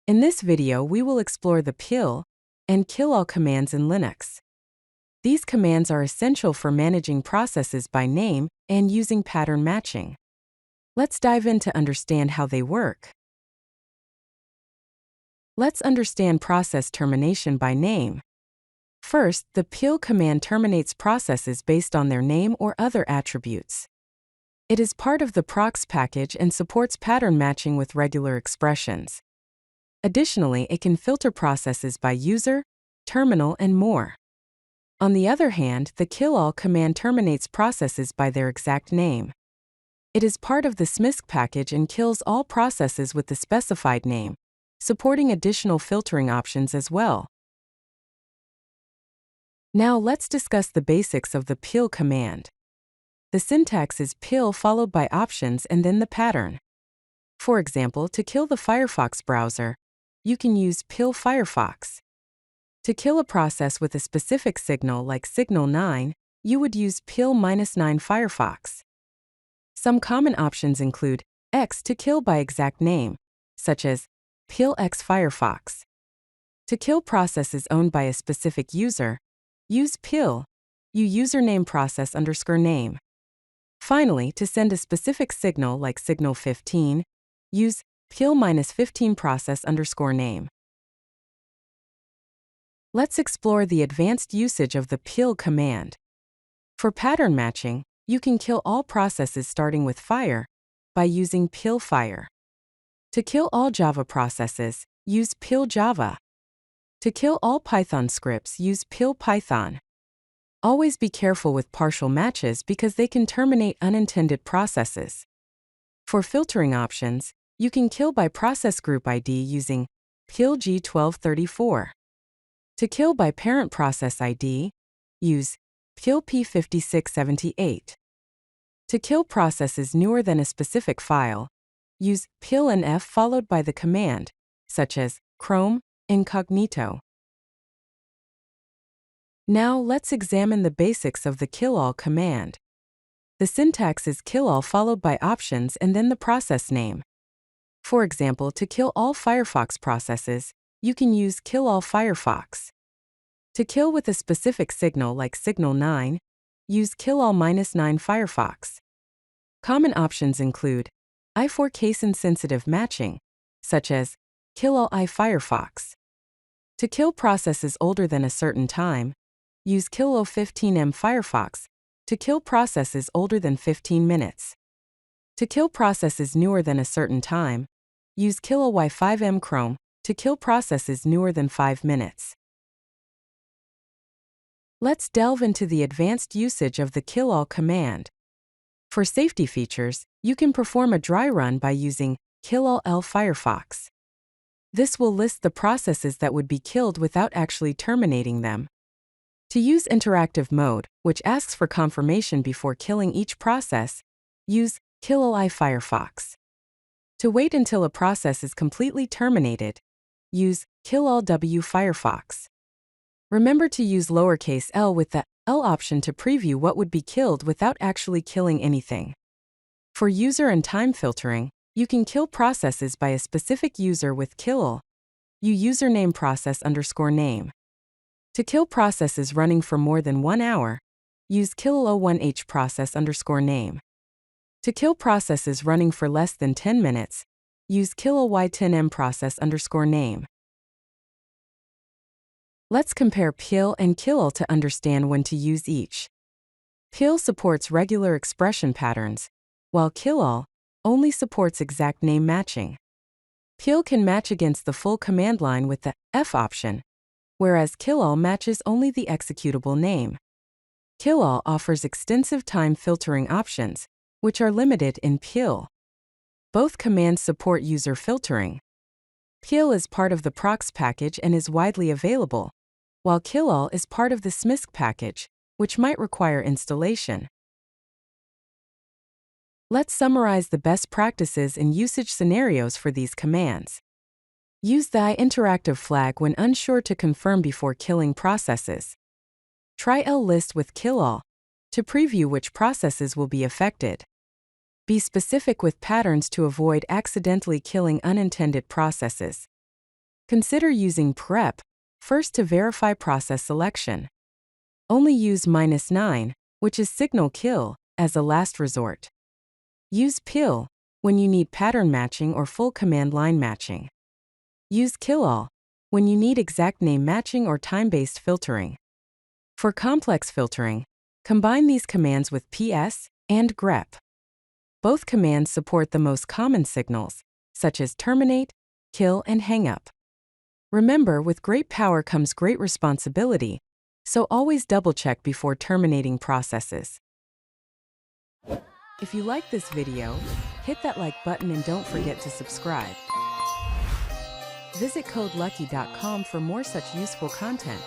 In this video, we will explore the pkill and killall commands in Linux. These commands are essential for managing processes by name and using pattern matching. Let's dive in to understand how they work. Let's understand process termination by name. First, the pkill command terminates processes based on their name or other attributes. It is part of the procs package and supports pattern matching with regular expressions. Additionally, it can filter processes by user, terminal, and more. On the other hand, the killall command terminates processes by their exact name. It is part of the smsk package and kills all processes with the specified name, supporting additional filtering options as well. Now let's discuss the basics of the pkill command. The syntax is pkill followed by options and then the pattern. For example, to kill the Firefox browser, you can use pkill Firefox. To kill a process with a specific signal like signal 9, you would use pkill -9 Firefox. Some common options include x to kill by exact name, such as pkill x Firefox. To kill processes owned by a specific user, use pkill username process _name. Finally, to send a specific signal like signal 15, use pkill -15 process _name. Let's explore the advanced usage of the pkill command. For pattern matching, you can kill all processes starting with fire by using pkill fire. To kill all Java processes, use pkill Java. To kill all Python scripts, use pkill Python. Always be careful with partial matches because they can terminate unintended processes. For filtering options, you can kill by process group ID using pkill G1234. To kill by parent process ID, use pkill P5678. To kill processes newer than a specific file, use pkill NF followed by the command, such as Chrome, incognito. Now let's examine the basics of the killall command. The syntax is killall followed by options and then the process name. For example, to kill all Firefox processes, you can use killall Firefox. To kill with a specific signal like signal 9, use killall -9 Firefox. Common options include I4 case-insensitive matching, such as killall I Firefox. To kill processes older than a certain time, use killall 15M Firefox to kill processes older than 15 minutes. To kill processes newer than a certain time, use killall Y5M Chrome to kill processes newer than 5 minutes. Let's delve into the advanced usage of the killall command. For safety features, you can perform a dry run by using killall L Firefox. This will list the processes that would be killed without actually terminating them. To use interactive mode, which asks for confirmation before killing each process, use killall I Firefox. To wait until a process is completely terminated, use killall W Firefox. Remember to use lowercase l with the L option to preview what would be killed without actually killing anything. For user and time filtering, you can kill processes by a specific user with killall username process _name. To kill processes running for more than 1 hour, use killall O1H process _name. To kill processes running for less than 10 minutes, use killall Y10M process _name. Let's compare pkill and killall to understand when to use each. Pkill supports regular expression patterns, while killall only supports exact name matching. Pkill can match against the full command line with the F option, whereas killall matches only the executable name. Killall offers extensive time filtering options, which are limited in pkill. Both commands support user filtering. Pkill is part of the procs package and is widely available, while killall is part of the smsk package, which might require installation. Let's summarize the best practices and usage scenarios for these commands. Use the interactive flag when unsure to confirm before killing processes. Try list with killall to preview which processes will be affected. Be specific with patterns to avoid accidentally killing unintended processes. Consider using prep first to verify process selection. Only use -9, which is signal kill, as a last resort. Use pill when you need pattern matching or full command line matching. Use killall when you need exact name matching or time-based filtering. For complex filtering, combine these commands with ps and grep. Both commands support the most common signals, such as terminate, kill, and hangup. Remember, with great power comes great responsibility, so always double-check before terminating processes. If you like this video, hit that like button and don't forget to subscribe. Visit codelucky.com for more such useful content.